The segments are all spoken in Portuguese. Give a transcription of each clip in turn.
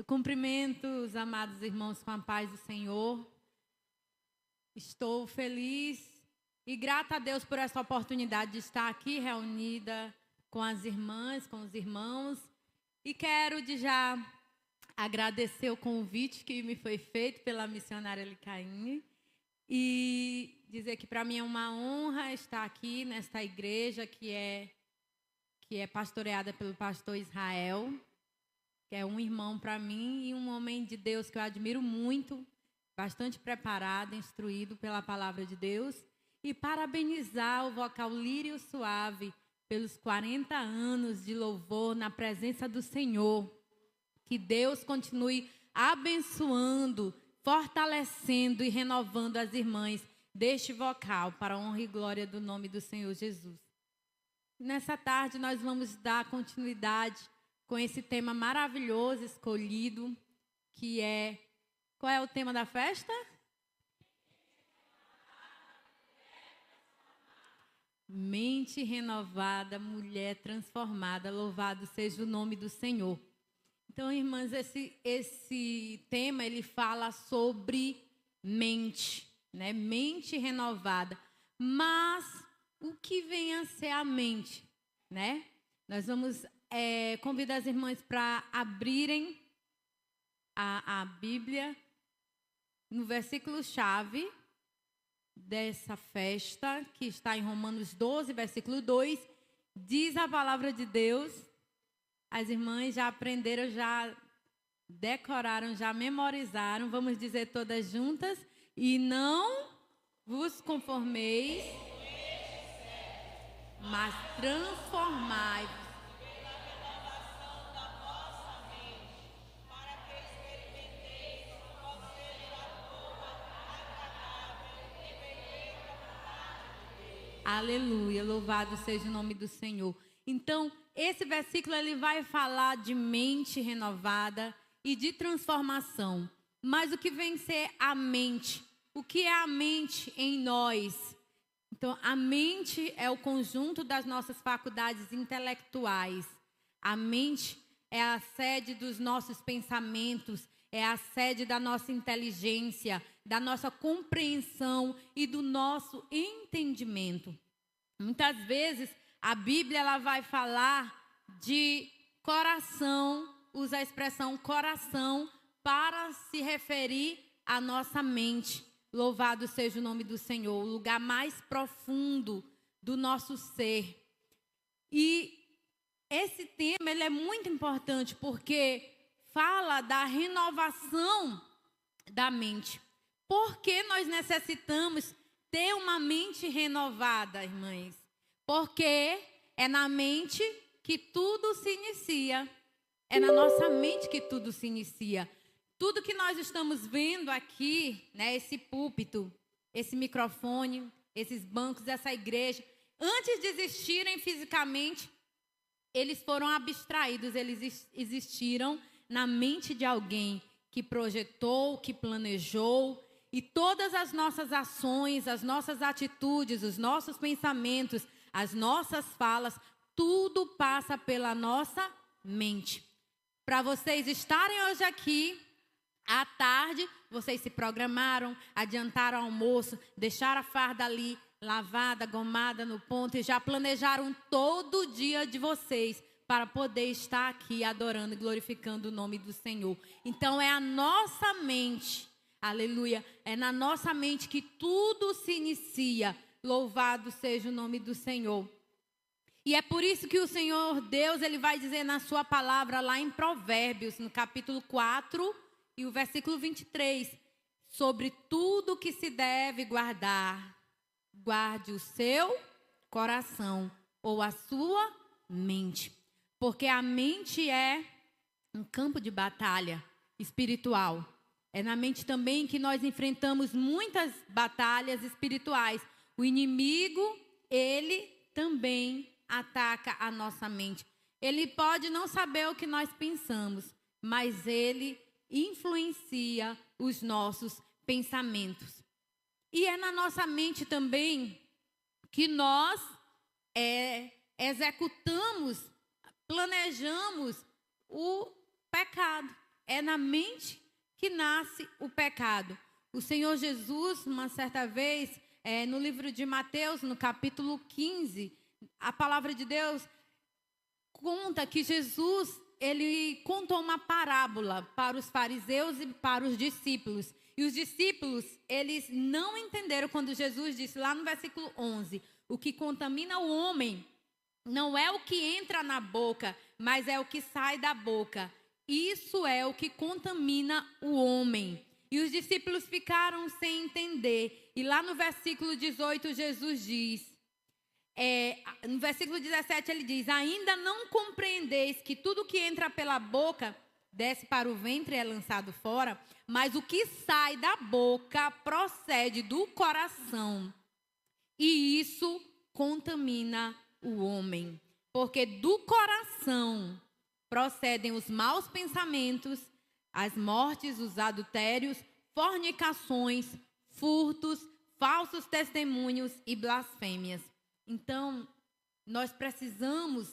Eu cumprimento os amados irmãos com a paz do Senhor. Estou feliz e grata a Deus por essa oportunidade de estar aqui reunida com as irmãs, com os irmãos. E quero de já agradecer o convite que me foi feito pela missionária Licaine e dizer que para mim é uma honra estar aqui nesta igreja que é pastoreada pelo pastor Israel, que é um irmão para mim e um homem de Deus que eu admiro muito, bastante preparado, instruído pela palavra de Deus. E parabenizar o Vocal Lírio Suave pelos 40 anos de louvor na presença do Senhor. Que Deus continue abençoando, fortalecendo e renovando as irmãs deste vocal para a honra e glória do nome do Senhor Jesus. Nessa tarde nós vamos dar continuidade com esse tema maravilhoso escolhido, que é... Qual é o tema da festa? Mente renovada, mulher transformada, louvado seja o nome do Senhor. Então, irmãs, esse tema, ele fala sobre mente, né? Mente renovada. Mas, o que vem a ser a mente, né? Nós vamos convidar as irmãs para abrirem a Bíblia no versículo-chave dessa festa, que está em Romanos 12, versículo 2, diz a palavra de Deus. As irmãs já aprenderam, já decoraram, já memorizaram. Vamos dizer todas juntas. E não vos conformeis, mas transformai-vos. Aleluia, louvado seja o nome do Senhor. Então, esse versículo ele vai falar de mente renovada e de transformação. Mas o que vem ser a mente? O que é a mente em nós? Então, a mente é o conjunto das nossas faculdades intelectuais. A mente é a sede dos nossos pensamentos, é a sede da nossa inteligência, da nossa compreensão e do nosso entendimento. Muitas vezes a Bíblia ela vai falar de coração, usa a expressão coração para se referir à nossa mente. Louvado seja o nome do Senhor, o lugar mais profundo do nosso ser. E esse tema ele é muito importante porque fala da renovação da mente. Por que nós necessitamos ter uma mente renovada, irmãs? Porque é na mente que tudo se inicia. É na nossa mente que tudo se inicia. Tudo que nós estamos vendo aqui, né, esse púlpito, esse microfone, esses bancos, essa igreja, antes de existirem fisicamente, eles foram abstraídos, eles existiram na mente de alguém que projetou, que planejou, e todas as nossas ações, as nossas atitudes, os nossos pensamentos, as nossas falas, tudo passa pela nossa mente. Para vocês estarem hoje aqui, à tarde, vocês se programaram, adiantaram o almoço, deixaram a farda ali, lavada, gomada no ponto e já planejaram todo o dia de vocês para poder estar aqui adorando e glorificando o nome do Senhor. Então é a nossa mente, aleluia, é na nossa mente que tudo se inicia. Louvado seja o nome do Senhor. E é por isso que o Senhor Deus, ele vai dizer na sua palavra lá em Provérbios, no capítulo 4 e o versículo 23, sobre tudo que se deve guardar, guarde o seu coração ou a sua mente. Porque a mente é um campo de batalha espiritual. É na mente também que nós enfrentamos muitas batalhas espirituais. O inimigo, ele também ataca a nossa mente. Ele pode não saber o que nós pensamos, mas ele influencia os nossos pensamentos. E é na nossa mente também que nós executamos, planejamos o pecado. é na mente que nasce o pecado. O Senhor Jesus, uma certa vez, no livro de Mateus, no capítulo 15, a palavra de Deus conta que Jesus, ele contou uma parábola para os fariseus e para os discípulos. E os discípulos, eles não entenderam quando Jesus disse lá no versículo 11, o que contamina o homem não é o que entra na boca, mas é o que sai da boca. Isso é o que contamina o homem. E os discípulos ficaram sem entender. E lá no versículo 18, Jesus diz, no versículo 17 ele diz, ainda não compreendeis que tudo que entra pela boca desce para o ventre e é lançado fora, mas o que sai da boca procede do coração. E isso contamina o homem. Porque do coração procedem os maus pensamentos, as mortes, os adultérios, fornicações, furtos, falsos testemunhos e blasfêmias. Então, nós precisamos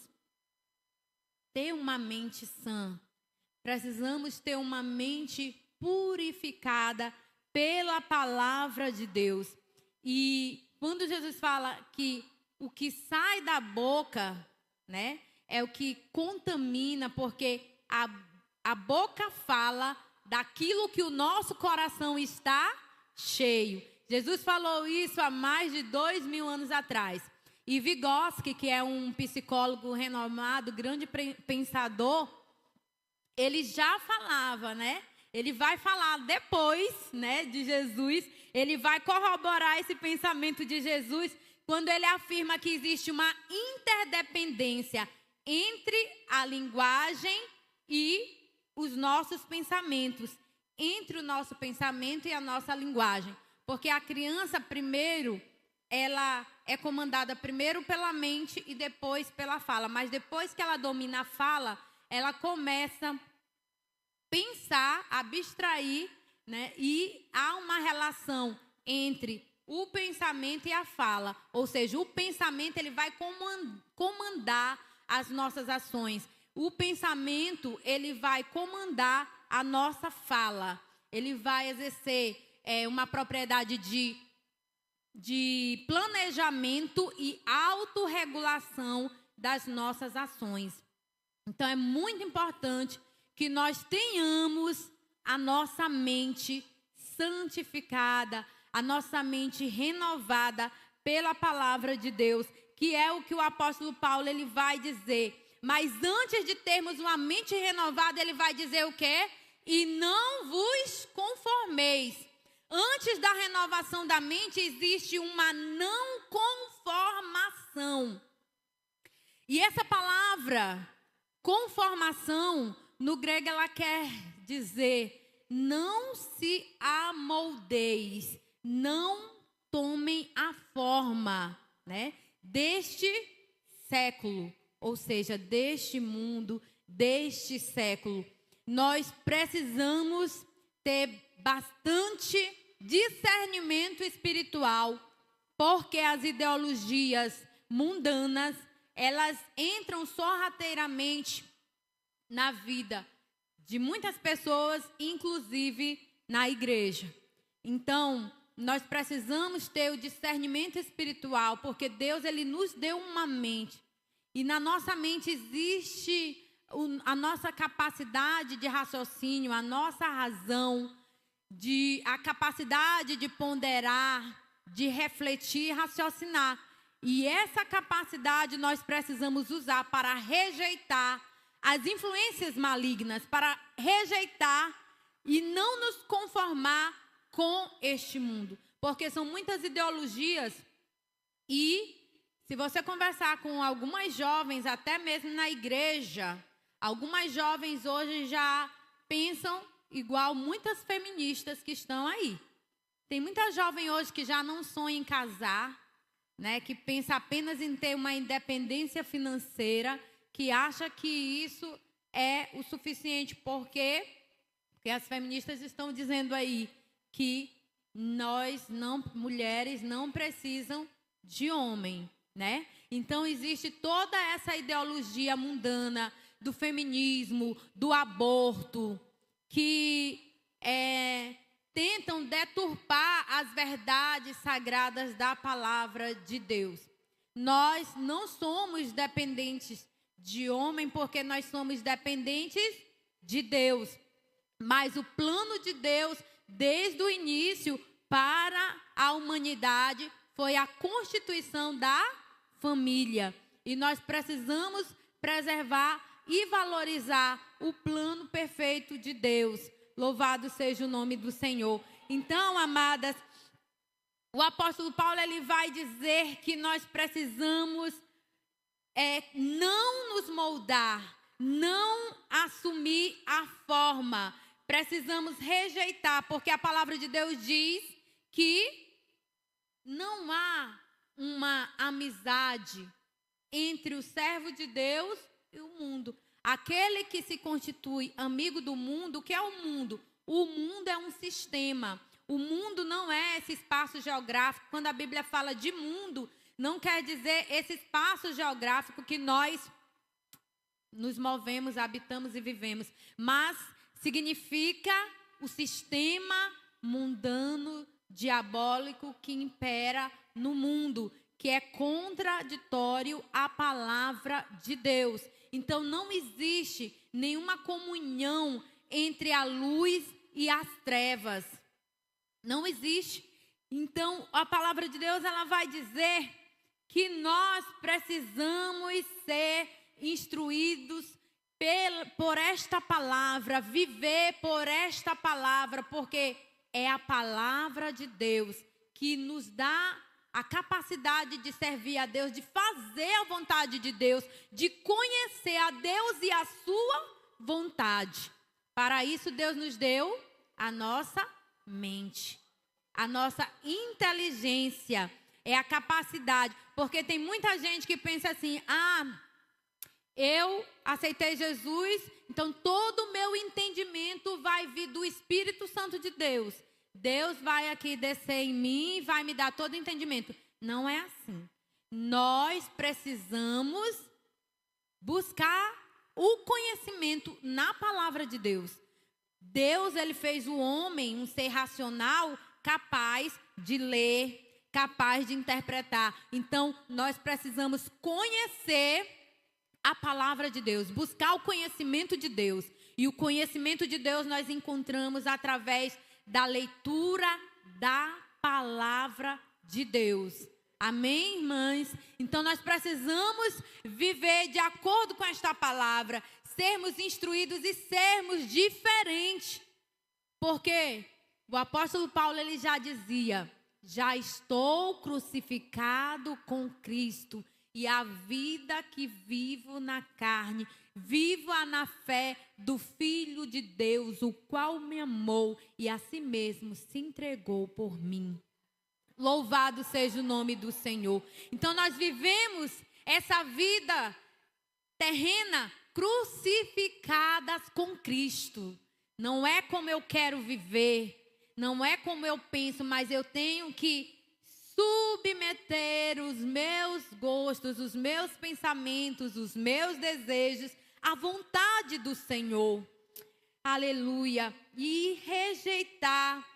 ter uma mente sã. Precisamos ter uma mente purificada pela palavra de Deus. E quando Jesus fala que o que sai da boca, né, é o que contamina, porque a boca fala daquilo que o nosso coração está cheio. Jesus falou isso há mais de 2000 anos atrás. E Vygotsky, que é um psicólogo renomado, grande pensador, ele já falava, né? Ele vai falar depois, né, de Jesus, ele vai corroborar esse pensamento de Jesus quando ele afirma que existe uma interdependência entre a linguagem e os nossos pensamentos, entre o nosso pensamento e a nossa linguagem. Porque a criança, primeiro, ela é comandada primeiro pela mente e depois pela fala. Mas depois que ela domina a fala, ela começa a pensar, abstrair, né? E há uma relação entre o pensamento e a fala. Ou seja, o pensamento ele vai comandar as nossas ações. O pensamento ele vai comandar a nossa fala. Ele vai exercer uma propriedade de planejamento e autorregulação das nossas ações. Então, é muito importante que nós tenhamos a nossa mente santificada, a nossa mente renovada pela palavra de Deus, que é o que o apóstolo Paulo ele vai dizer. Mas antes de termos uma mente renovada, ele vai dizer o quê? E não vos conformeis. Antes da renovação da mente, existe uma não conformação. E essa palavra, conformação, no grego ela quer dizer, não se amoldeis, não tomem a forma, né, deste século, ou seja, deste mundo, deste século. Nós precisamos ter bastante discernimento espiritual, porque as ideologias mundanas, elas entram sorrateiramente na vida de muitas pessoas, inclusive na igreja. Então, nós precisamos ter o discernimento espiritual, porque Deus ele nos deu uma mente. E na nossa mente existe a nossa capacidade de raciocínio, a nossa razão, a capacidade de ponderar, de refletir e raciocinar. E essa capacidade nós precisamos usar para rejeitar as influências malignas, para rejeitar e não nos conformar com este mundo. Porque são muitas ideologias e se você conversar com algumas jovens, até mesmo na igreja, algumas jovens hoje já pensam igual muitas feministas que estão aí. Tem muita jovem hoje que já não sonha em casar, né, que pensa apenas em ter uma independência financeira, que acha que isso é o suficiente. Por quê? Porque as feministas estão dizendo aí que mulheres não precisam de homem, né? Então existe toda essa ideologia mundana do feminismo, do aborto, que tentam deturpar as verdades sagradas da palavra de Deus. Nós não somos dependentes de homem, porque nós somos dependentes de Deus. Mas o plano de Deus, desde o início, para a humanidade, foi a constituição da família. E nós precisamos preservar e valorizar o plano perfeito de Deus. Louvado seja o nome do Senhor. Então, amadas, o apóstolo Paulo, ele vai dizer que nós precisamos não nos moldar, não assumir a forma. Precisamos rejeitar, porque a palavra de Deus diz que não há uma amizade entre o servo de Deus e o mundo. Aquele que se constitui amigo do mundo, o que é o mundo? O mundo é um sistema. O mundo não é esse espaço geográfico. Quando a Bíblia fala de mundo, não quer dizer esse espaço geográfico que nós nos movemos, habitamos e vivemos. Mas significa o sistema mundano, diabólico que impera no mundo, que é contraditório à palavra de Deus. Então não existe nenhuma comunhão entre a luz e as trevas. Não existe. Então a palavra de Deus, ela vai dizer que nós precisamos ser instruídos por esta palavra, viver por esta palavra, porque é a palavra de Deus que nos dá a capacidade de servir a Deus, de fazer a vontade de Deus, de conhecer a Deus e a sua vontade. Para isso, Deus nos deu a nossa mente, a nossa inteligência, é a capacidade. Porque tem muita gente que pensa assim, eu aceitei Jesus, então todo o meu entendimento vai vir do Espírito Santo de Deus. Deus vai aqui descer em mim e vai me dar todo o entendimento. Não é assim. Nós precisamos buscar o conhecimento na palavra de Deus. Deus, ele fez o homem um ser racional, capaz de ler, capaz de interpretar. Então, nós precisamos conhecer a palavra de Deus, buscar o conhecimento de Deus. E o conhecimento de Deus nós encontramos através da leitura da palavra de Deus. Amém, irmãs? Então nós precisamos viver de acordo com esta palavra, sermos instruídos e sermos diferentes. Porque o apóstolo Paulo, ele já dizia, já estou crucificado com Cristo, e a vida que vivo na carne, vivo-a na fé do Filho de Deus, o qual me amou e a si mesmo se entregou por mim. Louvado seja o nome do Senhor. Então nós vivemos essa vida terrena crucificadas com Cristo. Não é como eu quero viver, não é como eu penso, mas eu tenho que submeter os meus gostos, os meus pensamentos, os meus desejos à vontade do Senhor. Aleluia. E rejeitar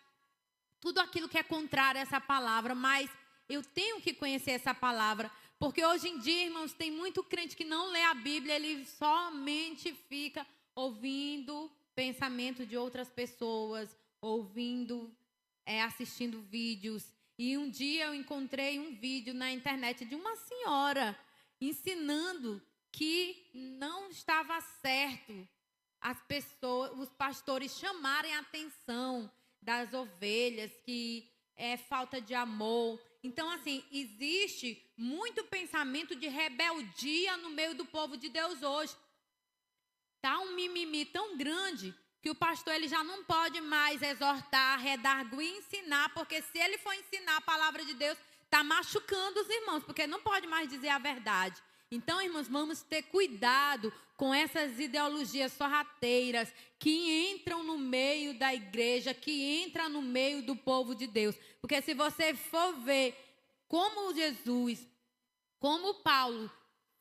tudo aquilo que é contrário a essa palavra. Mas eu tenho que conhecer essa palavra, porque hoje em dia, irmãos, tem muito crente que não lê a Bíblia, ele somente fica ouvindo pensamento de outras pessoas, ouvindo, assistindo vídeos. E um dia eu encontrei um vídeo na internet de uma senhora ensinando que não estava certo as pessoas, os pastores chamarem a atenção das ovelhas, que é falta de amor. Então, assim, existe muito pensamento de rebeldia no meio do povo de Deus hoje. Está um mimimi tão grande que o pastor, ele já não pode mais exortar, redarguir e ensinar, porque se ele for ensinar a palavra de Deus, está machucando os irmãos, porque não pode mais dizer a verdade. Então, irmãos, vamos ter cuidado com essas ideologias sorrateiras que entram no meio da igreja, que entram no meio do povo de Deus. Porque se você for ver como Jesus, como Paulo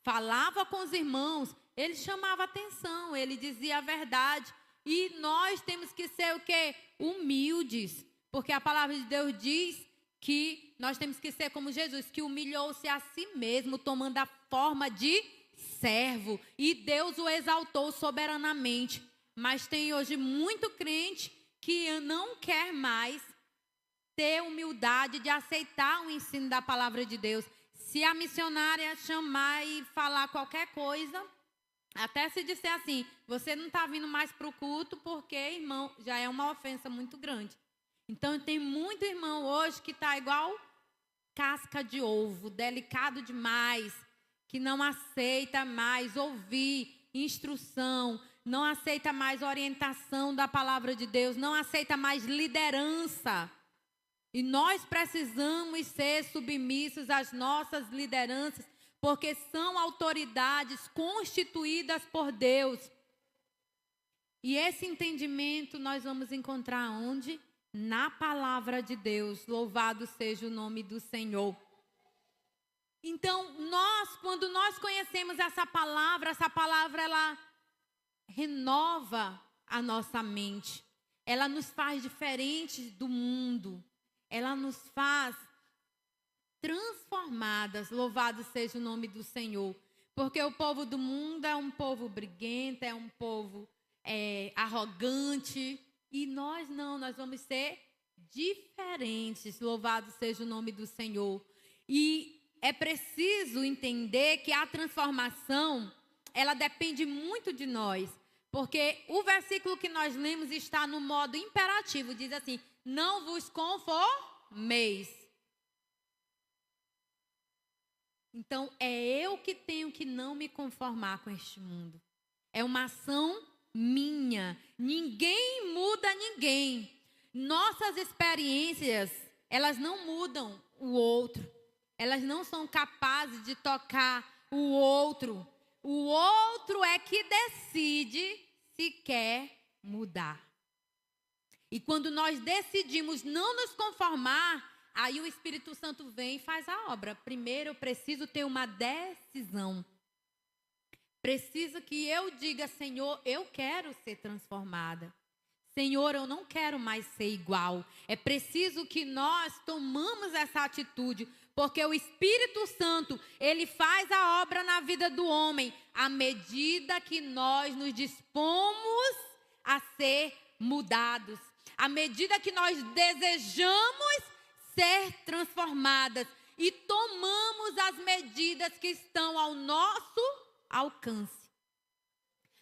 falava com os irmãos, ele chamava atenção, ele dizia a verdade. E nós temos que ser o quê? Humildes. Porque a palavra de Deus diz que nós temos que ser como Jesus, que humilhou-se a si mesmo, tomando a forma de servo. E Deus o exaltou soberanamente. Mas tem hoje muito crente que não quer mais ter humildade de aceitar o ensino da palavra de Deus. Se a missionária chamar e falar qualquer coisa, até se disser assim, você não está vindo mais para o culto porque, irmão, já é uma ofensa muito grande. Então, tem muito irmão hoje que está igual casca de ovo, delicado demais, que não aceita mais ouvir instrução, não aceita mais orientação da palavra de Deus, não aceita mais liderança. E nós precisamos ser submissos às nossas lideranças, porque são autoridades constituídas por Deus. E esse entendimento nós vamos encontrar onde? Na palavra de Deus. Louvado seja o nome do Senhor. Então, quando nós conhecemos essa palavra ela renova a nossa mente. Ela nos faz diferentes do mundo. Ela nos faz transformadas. Louvado seja o nome do Senhor. Porque o povo do mundo é um povo briguento, é um povo arrogante. E nós não, nós vamos ser diferentes. Louvado seja o nome do Senhor. E é preciso entender que a transformação, ela depende muito de nós. Porque o versículo que nós lemos está no modo imperativo. Diz assim, não vos conformeis. Então, é eu que tenho que não me conformar com este mundo. É uma ação minha. Ninguém muda ninguém. Nossas experiências, elas não mudam o outro. Elas não são capazes de tocar o outro. O outro é que decide se quer mudar. E quando nós decidimos não nos conformar, aí o Espírito Santo vem e faz a obra. Primeiro eu preciso ter uma decisão. Preciso que eu diga, Senhor, eu quero ser transformada. Senhor, eu não quero mais ser igual. É preciso que nós tomamos essa atitude, porque o Espírito Santo, ele faz a obra na vida do homem, à medida que nós nos dispomos a ser mudados. À medida que nós desejamos ser transformadas e tomamos as medidas que estão ao nosso alcance.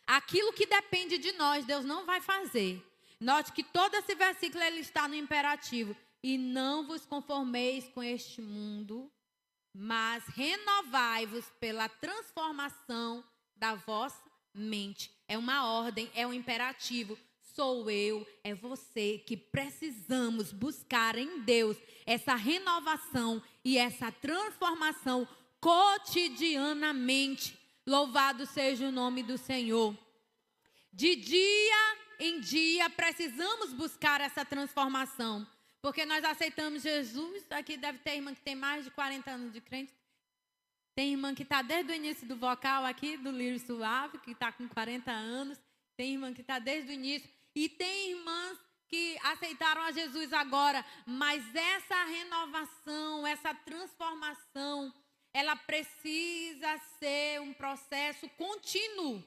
Aquilo que depende de nós, Deus não vai fazer. Note que todo esse versículo ele está no imperativo. E não vos conformeis com este mundo, mas renovai-vos pela transformação da vossa mente. É uma ordem, é um imperativo. Sou eu, é você que precisamos buscar em Deus essa renovação e essa transformação cotidianamente. Louvado seja o nome do Senhor. De dia em dia precisamos buscar essa transformação. Porque nós aceitamos Jesus. Aqui deve ter irmã que tem mais de 40 anos de crente. Tem irmã que está desde o início do vocal aqui, do Lírio Suave, que está com 40 anos. Tem irmã que está desde o início. E tem irmãs que aceitaram a Jesus agora. Mas essa renovação, essa transformação, ela precisa ser um processo contínuo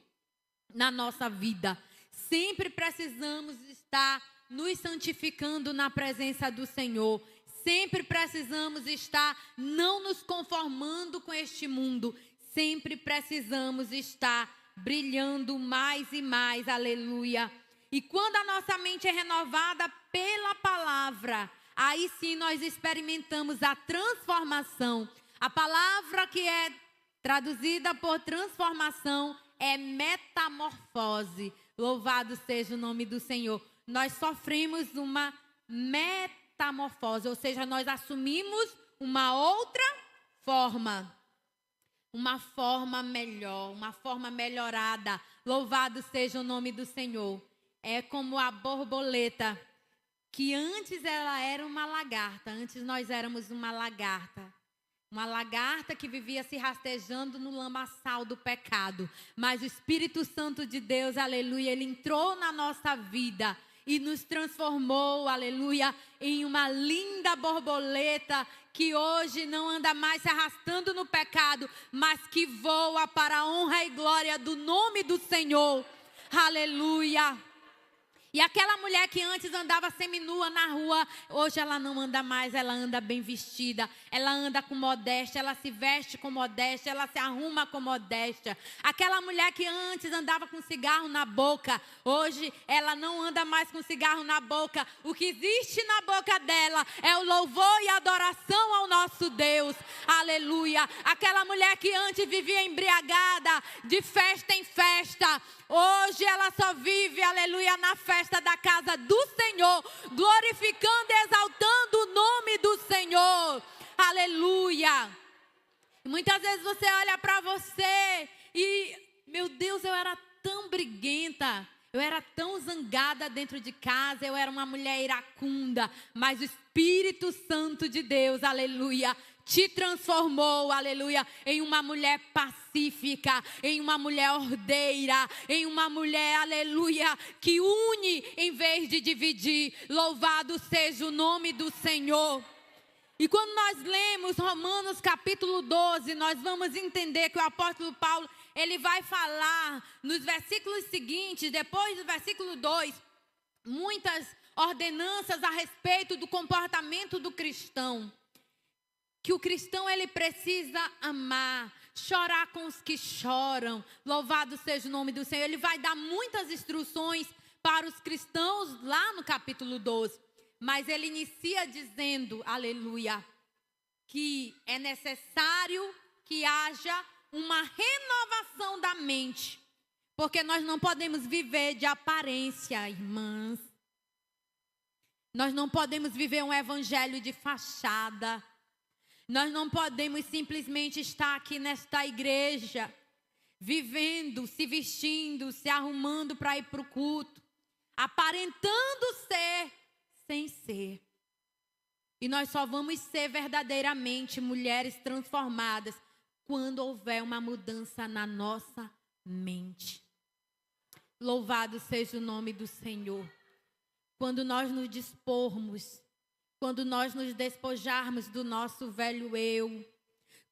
na nossa vida. Sempre precisamos estar nos santificando na presença do Senhor. Sempre precisamos estar não nos conformando com este mundo. Sempre precisamos estar brilhando mais e mais. Aleluia. E quando a nossa mente é renovada pela palavra, aí sim nós experimentamos a transformação. A palavra que é traduzida por transformação é metamorfose. Louvado seja o nome do Senhor. Nós sofremos uma metamorfose, ou seja, nós assumimos uma outra forma. Uma forma melhor, uma forma melhorada. Louvado seja o nome do Senhor. É como a borboleta, que antes ela era uma lagarta. Antes nós éramos uma lagarta. uma lagarta que vivia se rastejando no lamaçal do pecado. Mas o Espírito Santo de Deus, aleluia, ele entrou na nossa vida e nos transformou, aleluia, em uma linda borboleta que hoje não anda mais se arrastando no pecado, mas que voa para a honra e glória do nome do Senhor. Aleluia. E aquela mulher que antes andava seminua na rua, hoje ela não anda mais, ela anda bem vestida, ela anda com modéstia, ela se veste com modéstia, ela se arruma com modéstia. Aquela mulher que antes andava com cigarro na boca, hoje ela não anda mais com cigarro na boca. O que existe na boca dela é o louvor e adoração ao nosso Deus. Aleluia. Aquela mulher que antes vivia embriagada, de festa em festa, hoje ela só vive, aleluia, na festa da casa do Senhor, glorificando e exaltando o nome do Senhor. Aleluia. Muitas vezes você olha para você e, meu Deus, eu era tão briguenta, eu era tão zangada dentro de casa, eu era uma mulher iracunda, mas o Espírito Santo de Deus, aleluia, te transformou, aleluia, em uma mulher pacífica, em uma mulher ordeira, em uma mulher, aleluia, que une em vez de dividir. Louvado seja o nome do Senhor. E quando nós lemos Romanos capítulo 12, nós vamos entender que o apóstolo Paulo, ele vai falar nos versículos seguintes, depois do versículo 2, muitas ordenanças a respeito do comportamento do cristão. Que o cristão, ele precisa amar, chorar com os que choram. Louvado seja o nome do Senhor. Ele vai dar muitas instruções para os cristãos lá no capítulo 12. Mas ele inicia dizendo, aleluia, que é necessário que haja uma renovação da mente. Porque nós não podemos viver de aparência, irmãs. Nós não podemos viver um evangelho de fachada. Nós não podemos simplesmente estar aqui nesta igreja, vivendo, se vestindo, se arrumando para ir para o culto, aparentando ser, sem ser. E nós só vamos ser verdadeiramente mulheres transformadas quando houver uma mudança na nossa mente. Louvado seja o nome do Senhor. Quando nós nos dispormos, quando nós nos despojarmos do nosso velho eu,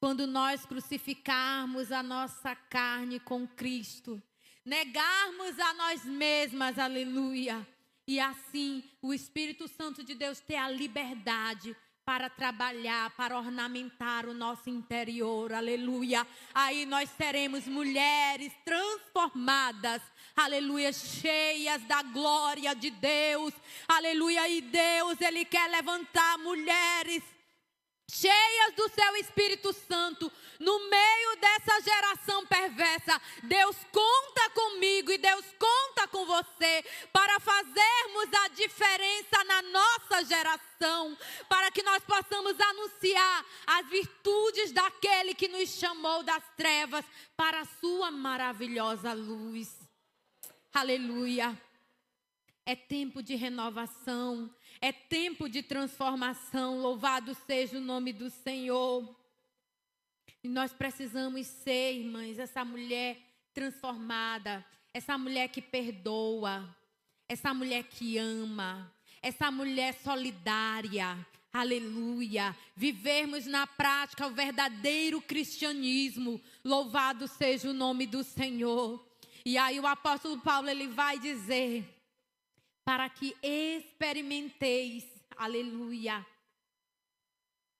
quando nós crucificarmos a nossa carne com Cristo, negarmos a nós mesmas, aleluia, e assim o Espírito Santo de Deus ter a liberdade para trabalhar, para ornamentar o nosso interior, aleluia. Aí nós seremos mulheres transformadas, aleluia, cheias da glória de Deus, aleluia. E Deus, Ele quer levantar mulheres cheias do seu Espírito Santo, no meio dessa geração perversa. Deus conta comigo e Deus conta com você para fazermos a diferença na nossa geração, para que nós possamos anunciar as virtudes daquele que nos chamou das trevas para a sua maravilhosa luz. Aleluia. É tempo de renovação, é tempo de transformação. Louvado seja o nome do Senhor. E nós precisamos ser, irmãs, essa mulher transformada, essa mulher que perdoa, essa mulher que ama, essa mulher solidária. Aleluia. Vivermos na prática o verdadeiro cristianismo. Louvado seja o nome do Senhor. E aí o apóstolo Paulo, ele vai dizer: para que experimenteis, aleluia,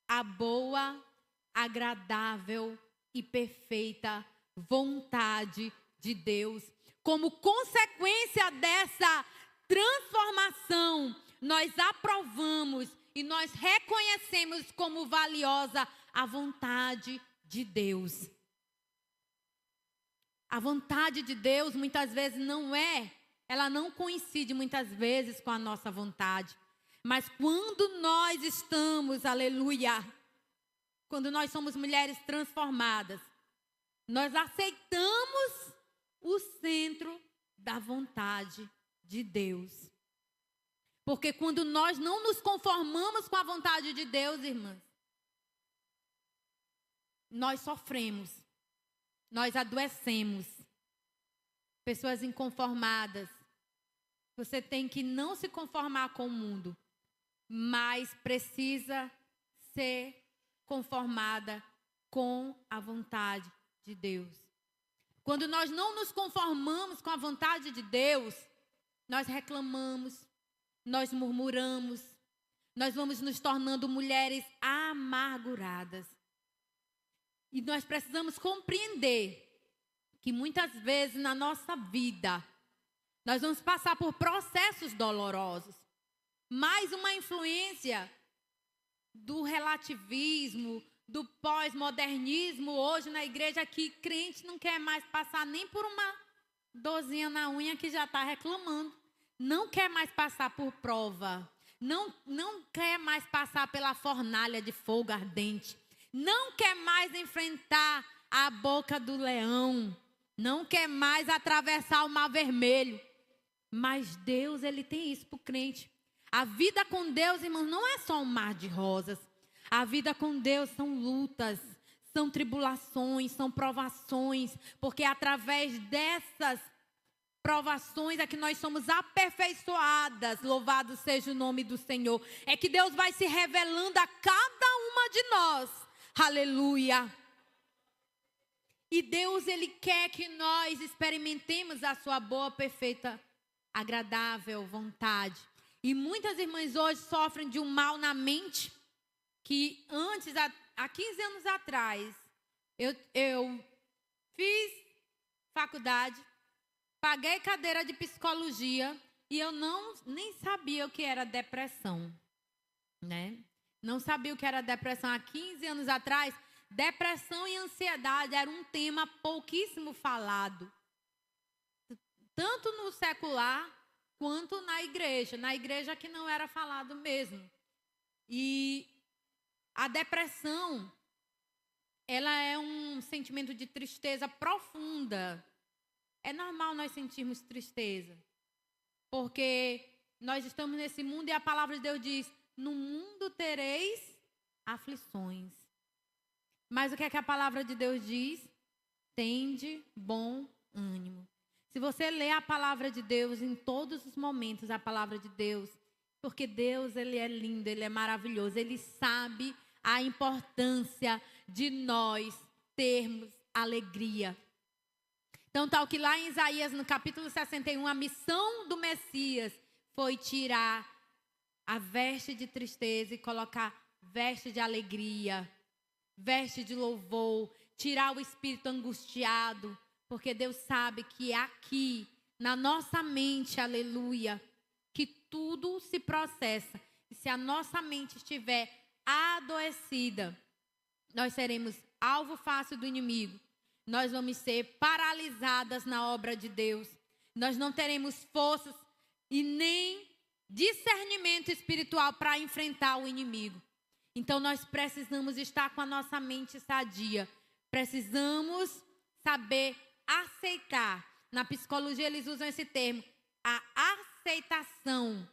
a boa, agradável e perfeita vontade de Deus. Como consequência dessa transformação, nós aprovamos e nós reconhecemos como valiosa a vontade de Deus. A vontade de Deus muitas vezes ela não coincide muitas vezes com a nossa vontade. Mas quando nós estamos, aleluia, quando nós somos mulheres transformadas, nós aceitamos o centro da vontade de Deus. Porque quando nós não nos conformamos com a vontade de Deus, irmãs, nós sofremos, nós adoecemos. Pessoas inconformadas. Você tem que não se conformar com o mundo, mas precisa ser conformada com a vontade de Deus. Quando nós não nos conformamos com a vontade de Deus, nós reclamamos, nós murmuramos, nós vamos nos tornando mulheres amarguradas. E nós precisamos compreender que muitas vezes na nossa vida, nós vamos passar por processos dolorosos. Mais uma influência do relativismo, do pós-modernismo hoje na igreja, que crente não quer mais passar nem por uma dorzinha na unha que já está reclamando. Não quer mais passar por prova. Não quer mais passar pela fornalha de fogo ardente. Não quer mais enfrentar a boca do leão. Não quer mais atravessar o mar vermelho. Mas Deus, Ele tem isso para o crente. A vida com Deus, irmãos, não é só um mar de rosas. A vida com Deus são lutas, são tribulações, são provações. Porque através dessas provações é que nós somos aperfeiçoadas. Louvado seja o nome do Senhor. É que Deus vai se revelando a cada uma de nós. Aleluia. E Deus, Ele quer que nós experimentemos a sua boa, perfeita, agradável vontade. E muitas irmãs hoje sofrem de um mal na mente, que antes, há 15 anos atrás, eu fiz faculdade, paguei cadeira de psicologia e eu nem sabia o que era depressão, né? Não sabia o que era depressão. Há 15 anos atrás, depressão e ansiedade era um tema pouquíssimo falado. Tanto no secular, quanto na igreja. Na igreja que não era falado mesmo. E a depressão, ela é um sentimento de tristeza profunda. É normal nós sentirmos tristeza. Porque nós estamos nesse mundo e a palavra de Deus diz: no mundo tereis aflições. Mas o que é que a palavra de Deus diz? Tende bom ânimo. Se você lê a palavra de Deus em todos os momentos, a palavra de Deus, porque Deus, Ele é lindo, Ele é maravilhoso, Ele sabe a importância de nós termos alegria. Então, tal que lá em Isaías, no capítulo 61, a missão do Messias foi tirar a veste de tristeza e colocar veste de alegria, veste de louvor, tirar o espírito angustiado, porque Deus sabe que aqui, na nossa mente, aleluia, que tudo se processa. E se a nossa mente estiver adoecida, nós seremos alvo fácil do inimigo. Nós vamos ser paralisadas na obra de Deus. Nós não teremos forças e nem discernimento espiritual para enfrentar o inimigo. Então nós precisamos estar com a nossa mente sadia. Precisamos saber aceitar. Na psicologia eles usam esse termo, a aceitação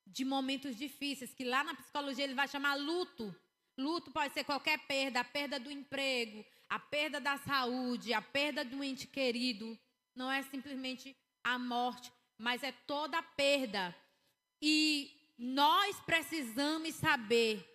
de momentos difíceis, que lá na psicologia ele vai chamar luto. Luto pode ser qualquer perda, a perda do emprego, a perda da saúde, a perda do ente querido. Não é simplesmente a morte, mas é toda a perda. E nós precisamos saber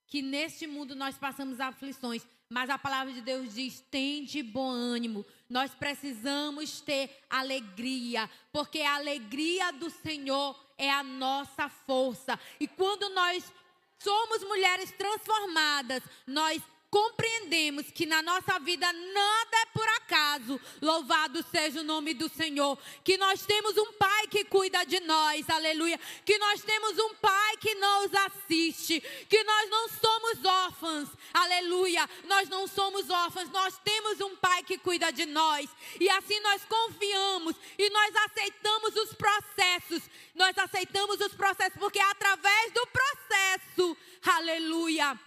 que neste mundo nós passamos aflições, mas a palavra de Deus diz: tende bom ânimo. Nós precisamos ter alegria, porque a alegria do Senhor é a nossa força. E quando nós somos mulheres transformadas, nós compreendemos que na nossa vida nada é por acaso. Louvado seja o nome do Senhor. Que nós temos um Pai que cuida de nós, aleluia. Que nós temos um Pai que nos assiste. Que nós não somos órfãos, aleluia. Nós não somos órfãos, nós temos um Pai que cuida de nós. E assim nós confiamos e nós aceitamos os processos. Nós aceitamos os processos porque é através do processo, aleluia,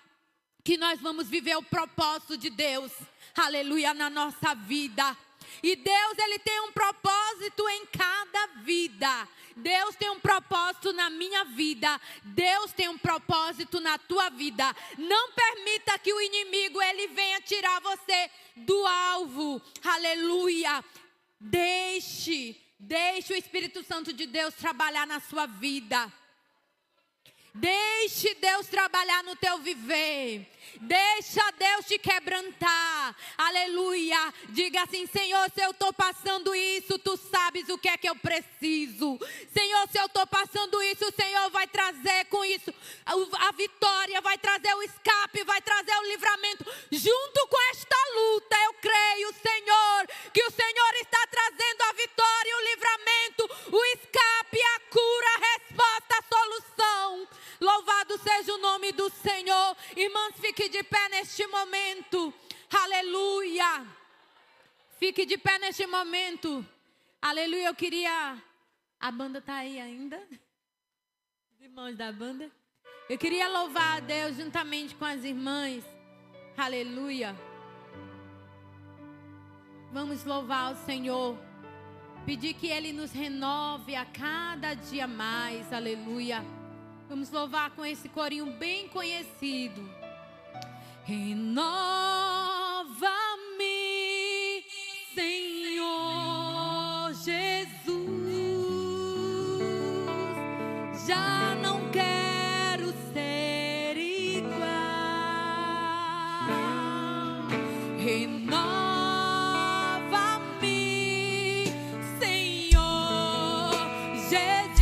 que nós vamos viver o propósito de Deus, aleluia, na nossa vida. E Deus, Ele tem um propósito em cada vida. Deus tem um propósito na minha vida. Deus tem um propósito na tua vida. Não permita que o inimigo, ele venha tirar você do alvo. Aleluia. Deixe o Espírito Santo de Deus trabalhar na sua vida. Deixe Deus trabalhar no teu viver. Deixa Deus te quebrantar. Aleluia. Diga assim: Senhor, se eu estou passando isso, tu sabes o que é que eu preciso. Senhor, se eu estou passando isso, o Senhor vai trazer com isso a vitória, vai trazer o escape, vai trazer o livramento. Junto com esta luta, eu creio, Senhor, que o Senhor está trazendo a vitória, o livramento, o escape, a cura, a resposta, a solução. Louvado seja o nome do Senhor. Irmãs, fique de pé neste momento. Aleluia. Fique de pé neste momento. Aleluia. Eu queria... A banda está aí ainda? Os irmãos da banda. Eu queria louvar a Deus juntamente com as irmãs. Aleluia. Vamos louvar o Senhor. Pedir que Ele nos renove a cada dia mais. Aleluia. Vamos louvar com esse corinho bem conhecido. Renova-me, Senhor Jesus. Já não quero ser igual. Renova-me, Senhor Jesus.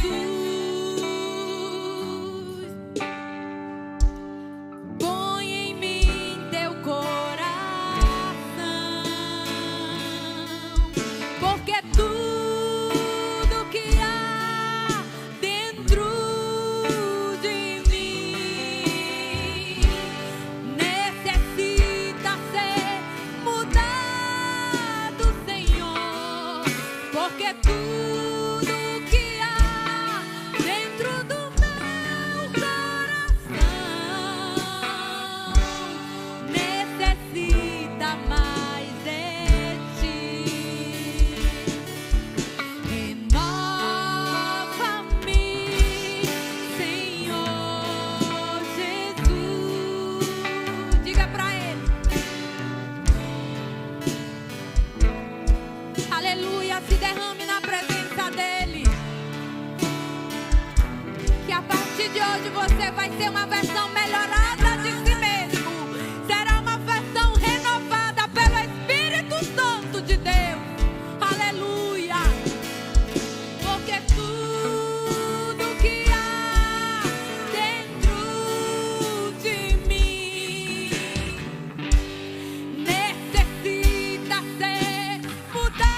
Se derrame na presença dEle. Que a partir de hoje você vai ser uma versão melhorada de si mesmo. Será uma versão renovada pelo Espírito Santo de Deus. Aleluia. Porque tudo que há dentro de mim necessita ser mudado.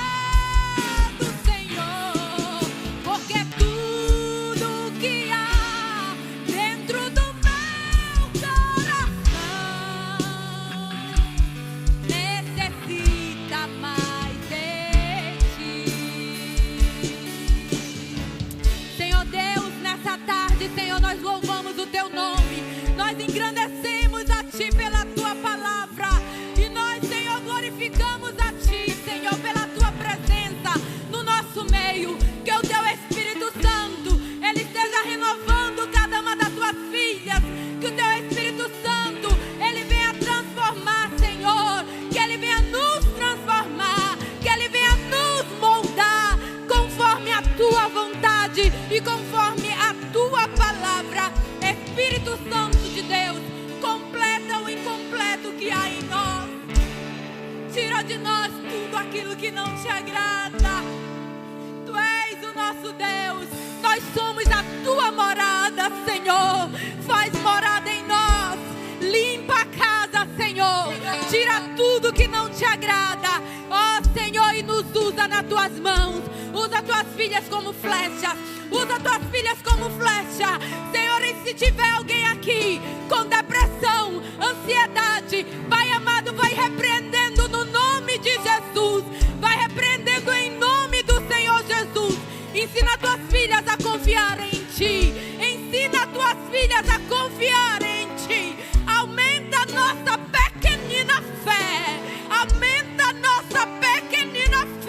Senhor, nós louvamos o Teu nome, nós engrandecemos a Ti pela Tua palavra, e nós, Senhor, glorificamos a Ti, Senhor, pela Tua presença no nosso meio. Que o Teu Espírito Santo, Ele esteja renovando cada uma das Tuas filhas, que o Teu Espírito Santo, Ele venha transformar, Senhor, que Ele venha nos transformar, que Ele venha nos moldar conforme a Tua vontade e conforme a Tua palavra. Espírito Santo de Deus, completa o incompleto que há em nós. Tira de nós tudo aquilo que não te agrada. Tu és o nosso Deus, nós somos a Tua morada, Senhor. Faz morada em nós, limpa a casa, Senhor. Tira tudo que não te agrada, ó Senhor, e nos usa nas Tuas mãos. Usa Tuas filhas como flechas. Usa Tuas filhas como flecha. Senhor, e se tiver alguém aqui com depressão, ansiedade, Pai amado, vai repreendendo no nome de Jesus. Vai repreendendo em nome do Senhor Jesus. Ensina Tuas filhas a confiar em Ti. Ensina Tuas filhas a confiar em Ti. Aumenta a nossa pequenina fé. Aumenta a nossa pequenina fé.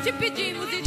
te pedimos e